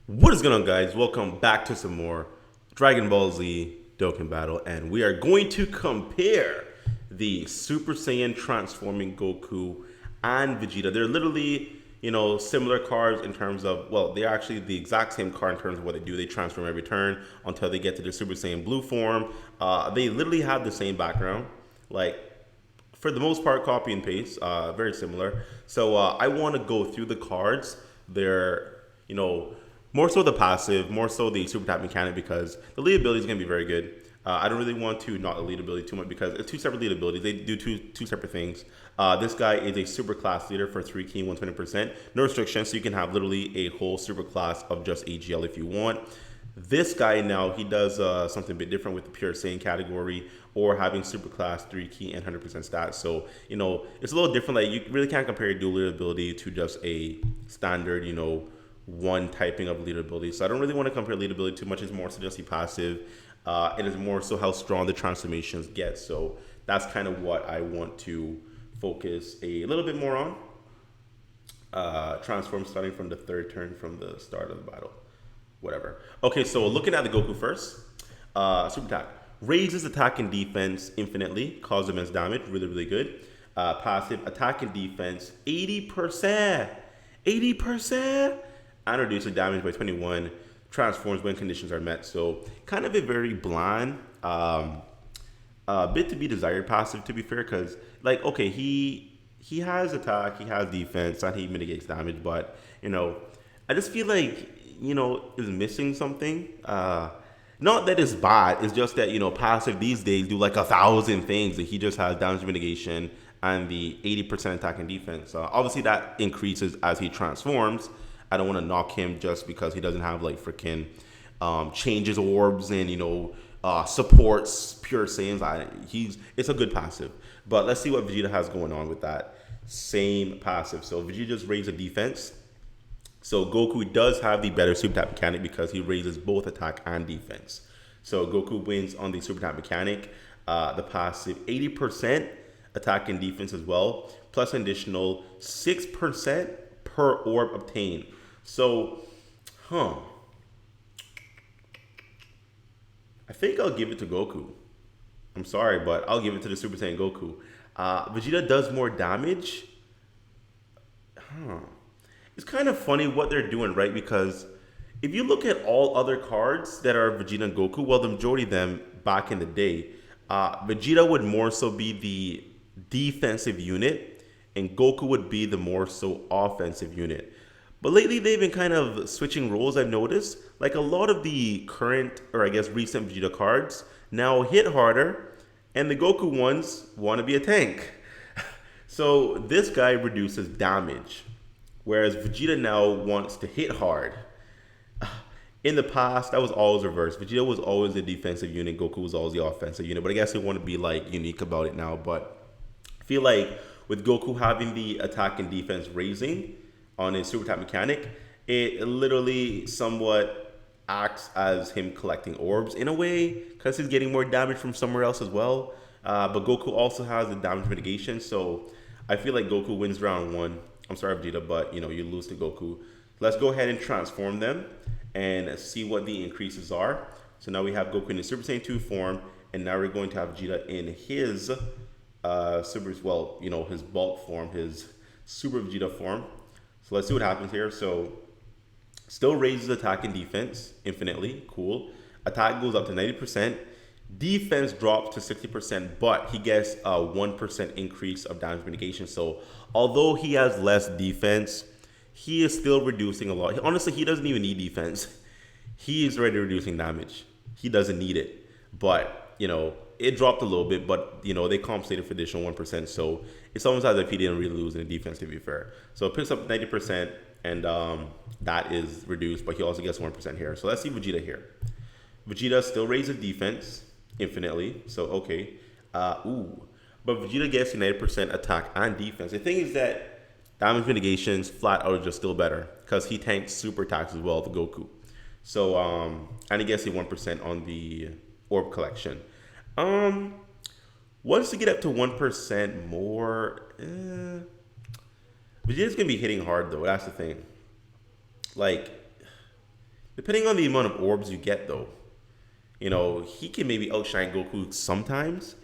What is going on, guys? Welcome back to some more Dragon Ball Z Dokkan Battle, and we are going to compare the Super Saiyan transforming Goku and Vegeta. They're literally, similar cards in terms of, well, they're actually the exact same card in terms of what they do. They transform every turn until they get to the Super Saiyan Blue form. They literally have the same background, like for the most part, copy and paste, very similar. So I want to go through the cards. They're, more so the passive, more so the super tap mechanic because the lead ability is going to be very good. I don't really want to not the lead ability too much because it's two separate lead abilities. They do two separate things. This guy is a super class leader for 3 key 120%. No restrictions, so you can have literally a whole super class of just AGL if you want. This guy now, he does something a bit different with the pure Saiyan category or having super class 3 key and 100% stats. So, it's a little different. Like, you really can't compare dual leader ability to just a standard, one typing of leader ability. So I don't really want to compare leader ability too much. It's more so just the passive. It is more so how strong the transformations get. So that's kind of what I want to focus a little bit more on. Transform starting from the third turn from the start of the battle. Whatever. Okay, so looking at the Goku first. Super attack. Raises attack and defense infinitely. Causes immense damage. Really, really good. Passive attack and defense 80%. 80%. And reduces damage by 21. Transforms when conditions are met. So kind of a very bland, bit to be desired passive, to be fair, because like, okay, he has attack, he has defense, and he mitigates damage, but I just feel like is missing something. Not that it's bad, it's just that passive these days do like 1,000 things, that he just has damage mitigation and the 80% attack and defense. Obviously that increases as he transforms. I don't want to knock him just because he doesn't have like freaking changes orbs and supports pure Saiyans. It's a good passive, but let's see what Vegeta has going on with that same passive. So Vegeta just raised a defense. So Goku does have the better super tap mechanic because he raises both attack and defense. So Goku wins on the super tap mechanic. The passive 80% attack and defense as well, plus an additional 6% per orb obtained. So, I think I'll give it to Goku. I'm sorry, but I'll give it to the Super Saiyan Goku. Vegeta does more damage. It's kind of funny what they're doing, right? Because if you look at all other cards that are Vegeta and Goku, well, the majority of them back in the day, Vegeta would more so be the defensive unit, and Goku would be the more so offensive unit. But lately, they've been kind of switching roles, I've noticed. Like a lot of the current, or I guess recent Vegeta cards now hit harder, and the Goku ones want to be a tank. So this guy reduces damage, whereas Vegeta now wants to hit hard. In the past, that was always reversed. Vegeta was always the defensive unit, Goku was always the offensive unit. But I guess they want to be like unique about it now. But I feel like with Goku having the attack and defense raising on his super tap mechanic, it literally somewhat acts as him collecting orbs in a way because he's getting more damage from somewhere else as well. But Goku also has the damage mitigation, so I feel like Goku wins round one. I'm sorry, Vegeta, but you lose to Goku. Let's go ahead and transform them and see what the increases are. So now we have Goku in his Super Saiyan 2 form, and now we're going to have Vegeta in his his bulk form, his Super Vegeta form. So let's see what happens here. So still raises attack and defense infinitely. Cool. Attack goes up to 90%. Defense drops to 60%, but he gets a 1% increase of damage mitigation. So although he has less defense, he is still reducing a lot. Honestly, he doesn't even need defense. He is already reducing damage. He doesn't need it. But, it dropped a little bit, but, they compensated for additional 1%. So it's almost as if he didn't really lose in the defense, to be fair. So it picks up 90%, and that is reduced, but he also gets 1% here. So let's see Vegeta here. Vegeta still raises defense infinitely. So, okay. But Vegeta gets 90% attack and defense. The thing is that damage mitigations flat out are just still better because he tanks super attacks as well to Goku. So, and he gets a 1% on the orb collection. Once you get up to 1% more, Vegeta's gonna be hitting hard though. That's the thing. Like, Depending on the amount of orbs you get, though, he can maybe outshine Goku sometimes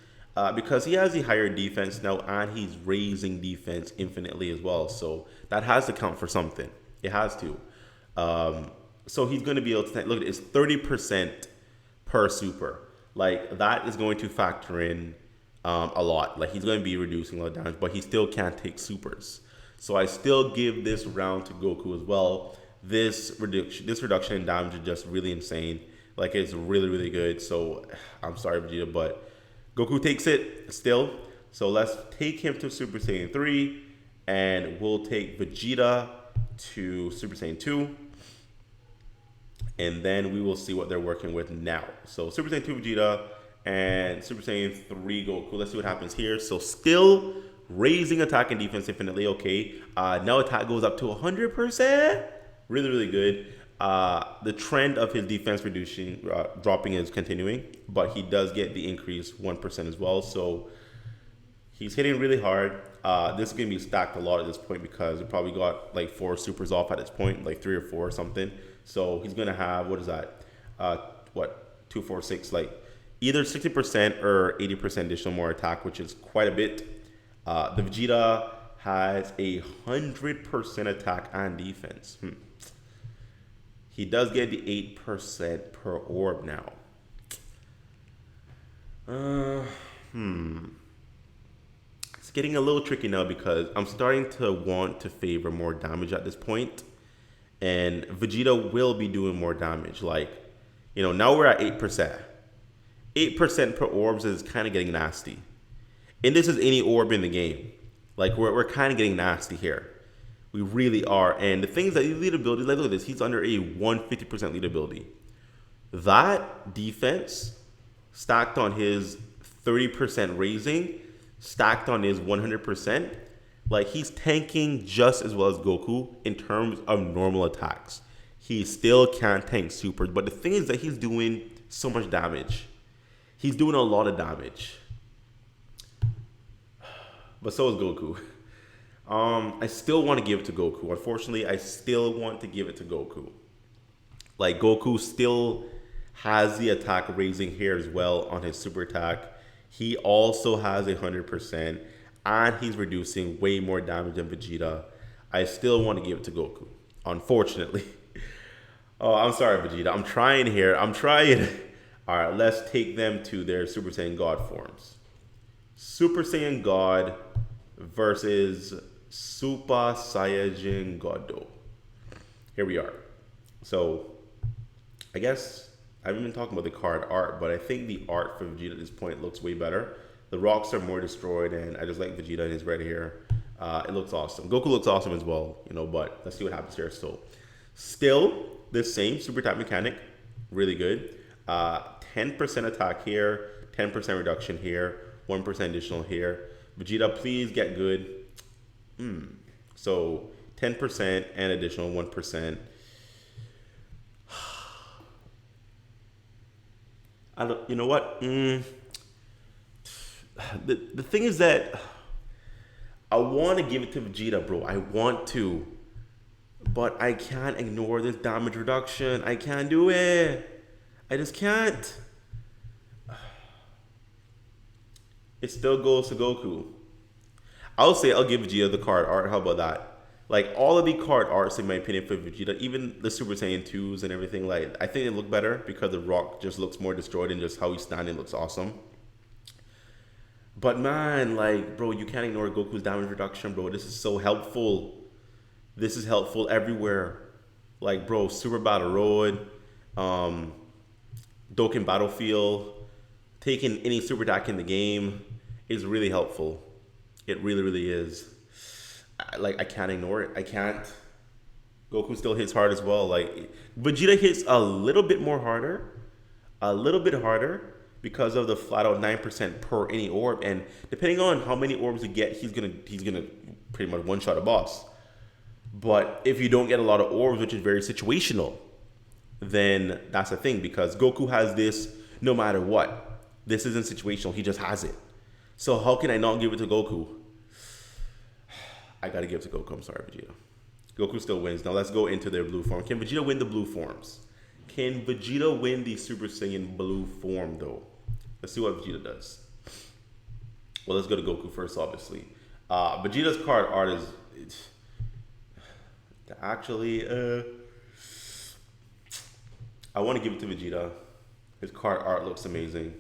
because he has the higher defense now and he's raising defense infinitely as well. So that has to count for something. It has to. So he's going to be able to look at it, it's 30% per super. Like that is going to factor in a lot. Like he's going to be reducing a lot of damage, but he still can't take supers. So I still give this round to Goku as well. This reduction in damage is just really insane. Like it's really, really good. So I'm sorry, Vegeta, but Goku takes it still. So let's take him to Super Saiyan 3, and we'll take Vegeta to Super Saiyan 2. And then we will see what they're working with now. So Super Saiyan 2 Vegeta and Super Saiyan 3 Goku. Let's see what happens here. So still raising attack and defense infinitely. Okay. Now attack goes up to 100%. Really, really good. The trend of his defense reducing, dropping is continuing, but he does get the increase 1% as well. So he's hitting really hard. This is going to be stacked a lot at this point because we probably got like 4 supers off at this point, like 3 or 4 or something. So he's going to have, what is that? 2, 4, 6, like either 60% or 80% additional more attack, which is quite a bit. The Vegeta has 100% attack and defense. He does get the 8% per orb now. It's getting a little tricky now because I'm starting to want to favor more damage at this point. And Vegeta will be doing more damage. Like, now we're at 8%. 8% per orbs is kind of getting nasty. And this is any orb in the game. Like, we're kind of getting nasty here. We really are. And the things that lead ability, like look at this, he's under a 150% lead ability. That defense stacked on his 30% raising, stacked on his 100%, like he's tanking just as well as Goku in terms of normal attacks. He still can't tank supers, but the thing is that he's doing so much damage. He's doing a lot of damage. But so is Goku. I still want to give it to Goku. Unfortunately, I still want to give it to Goku. Like, Goku still has the attack raising here as well on his super attack. He also has 100%, and he's reducing way more damage than Vegeta. I still want to give it to Goku, unfortunately. Oh, I'm sorry, Vegeta. I'm trying here. I'm trying. All right, let's take them to their Super Saiyan God forms. Super Saiyan God versus Super Saiyajin Godo. Here we are. So, I guess I haven't been talking about the card art, but I think the art for Vegeta at this point looks way better. The rocks are more destroyed, and I just like Vegeta in his red hair. It looks awesome. Goku looks awesome as well, but let's see what happens here. So, still the same super type mechanic, really good. 10% attack here, 10% reduction here, 1% additional here. Vegeta, please get good. So 10% and additional 1%. You know what? The thing is that I want to give it to Vegeta, bro. I want to. But I can't ignore this damage reduction. I can't do it. I just can't. It still goes to Goku. I'll say I'll give Vegeta the card art. How about that? Like, all of the card arts, in my opinion, for Vegeta, even the Super Saiyan 2s and everything, like, I think they look better because the rock just looks more destroyed and just how he's standing looks awesome. But man, like, bro, you can't ignore Goku's damage reduction, bro. This is so helpful. This is helpful everywhere. Like, bro, Super Battle Road, Dokkan Battlefield, taking any super attack in the game is really helpful. It really, really is. I can't ignore it. I can't. Goku still hits hard as well. Like, Vegeta hits a little bit more harder. A little bit harder because of the flat out 9% per any orb. And depending on how many orbs you get, he's gonna pretty much one-shot a boss. But if you don't get a lot of orbs, which is very situational, then that's the thing. Because Goku has this no matter what. This isn't situational. He just has it. So how can I not give it to Goku? I gotta give it to Goku. I'm sorry, Vegeta. Goku still wins. Now let's go into their blue form. Can Vegeta win the blue forms? Can Vegeta win the Super Saiyan Blue form, though? Let's see what Vegeta does. Well, let's go to Goku first, obviously. Vegeta's card art is... actually, I want to give it to Vegeta. His card art looks amazing.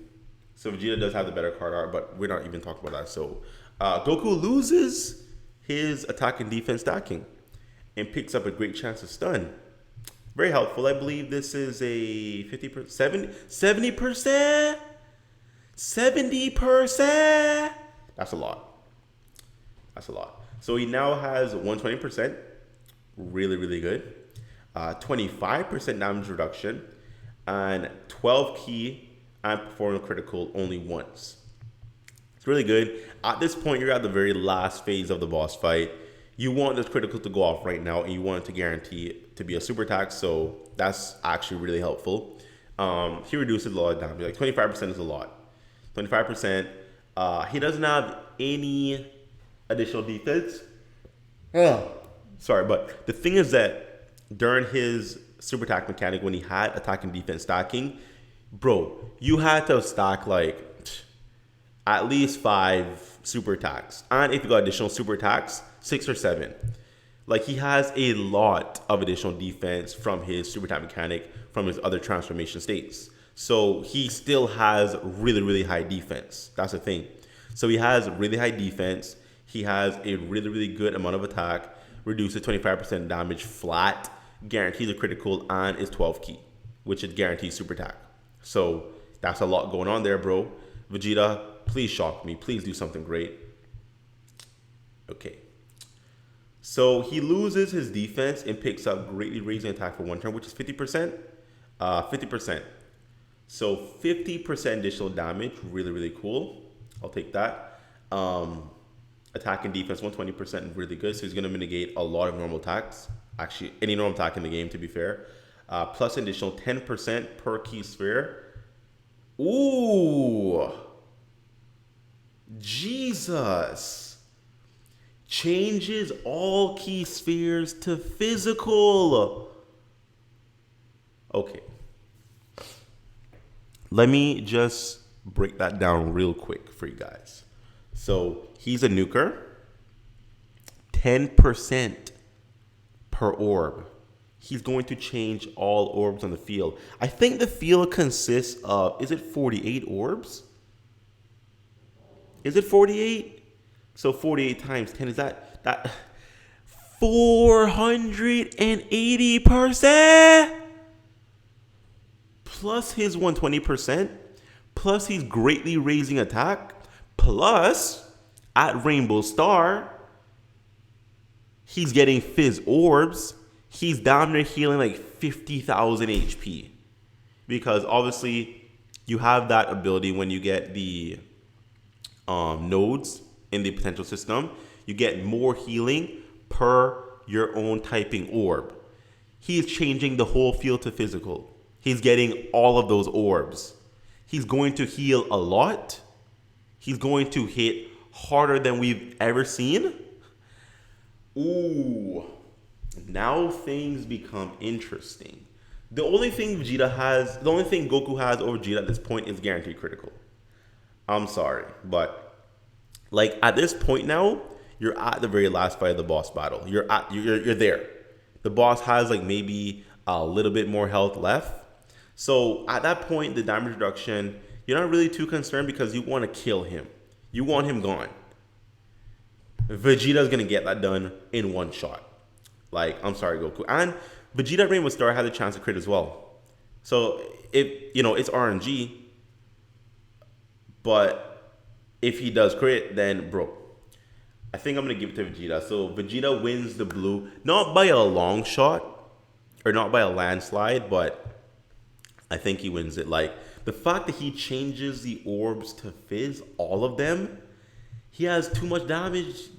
So Vegeta does have the better card art, but we're not even talking about that. So Goku loses his attack and defense stacking and picks up a great chance to stun. Very helpful. I believe this is a 50%, 70%? 70%? That's a lot. That's a lot. So he now has 120%. Really, really good. 25% damage reduction. And 12 key and performing critical only once. It's really good. At this point, you're at the very last phase of the boss fight. You want this critical to go off right now, and you want it to guarantee it to be a super attack, so that's actually really helpful. He reduces a lot of damage. Like 25% is a lot. 25%. He doesn't have any additional defense. Sorry, but the thing is that during his super attack mechanic, when he had attack and defense stacking, bro, you had to stack like at least 5 super attacks. And if you got additional super attacks, 6 or 7. Like, he has a lot of additional defense from his super attack mechanic from his other transformation states. So he still has really, really high defense. That's the thing. So he has really high defense. He has a really, really good amount of attack, reduces 25% damage flat, guarantees a critical, and is 12 key, which is guaranteed super attack. So that's a lot going on there, bro. Vegeta, please shock me. Please do something great. Okay. So he loses his defense and picks up greatly raising attack for 1 turn, which is 50%. 50%. So 50% additional damage. Really, really cool. I'll take that. Attack and defense, 120%, really good. So he's going to mitigate a lot of normal attacks. Actually, any normal attack in the game, to be fair. Plus an additional 10% per key sphere. Ooh. Jesus. Changes all key spheres to physical. Okay. Let me just break that down real quick for you guys. So he's a nuker. 10% per orb. He's going to change all orbs on the field. I think the field consists of, is it 48 orbs? Is it 48? So 48 times 10, is that 480%? Plus his 120%, plus he's greatly raising attack, plus at Rainbow Star, he's getting Fizz Orbs. He's down there healing like 50,000 HP. Because obviously you have that ability when you get the nodes in the potential system. You get more healing per your own typing orb. He's changing the whole field to physical. He's getting all of those orbs. He's going to heal a lot. He's going to hit harder than we've ever seen. Ooh. Now things become interesting. The only thing Goku has over Vegeta at this point is guaranteed critical. I'm sorry, but like at this point now, you're at the very last fight of the boss battle. You're there. The boss has like maybe a little bit more health left. So at that point, the damage reduction, you're not really too concerned because you want to kill him. You want him gone. Vegeta's going to get that done in one shot. Like, I'm sorry, Goku. And Vegeta Rainbow Star had a chance to crit as well. So, it's RNG. But if he does crit, then, bro, I think I'm going to give it to Vegeta. So, Vegeta wins the blue. Not by a long shot. Or not by a landslide, but I think he wins it. Like, the fact that he changes the orbs to Fizz, all of them, he has too much damage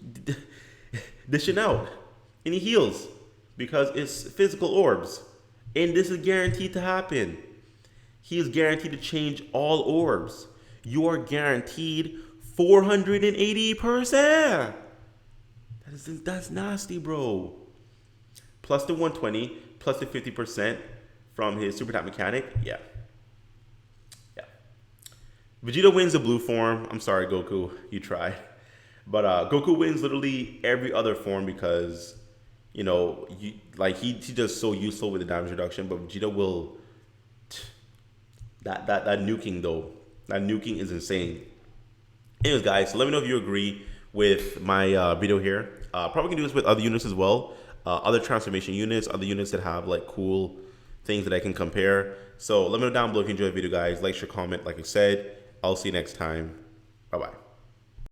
dishing out. And he heals because it's physical orbs. And this is guaranteed to happen. He is guaranteed to change all orbs. You are guaranteed 480%. That's nasty, bro. Plus the 120, plus the 50%, from his super attack mechanic. Yeah. Yeah. Vegeta wins the blue form. I'm sorry, Goku. You tried. But Goku wins literally every other form because, he's just so useful with the damage reduction. But Vegeta will... That nuking, though. That nuking is insane. Anyways, guys, so let me know if you agree with my video here. Probably can do this with other units as well. Other transformation units, other units that have like cool things that I can compare. So let me know down below if you enjoyed the video, guys. Like, share, comment, like I said. I'll see you next time. Bye-bye.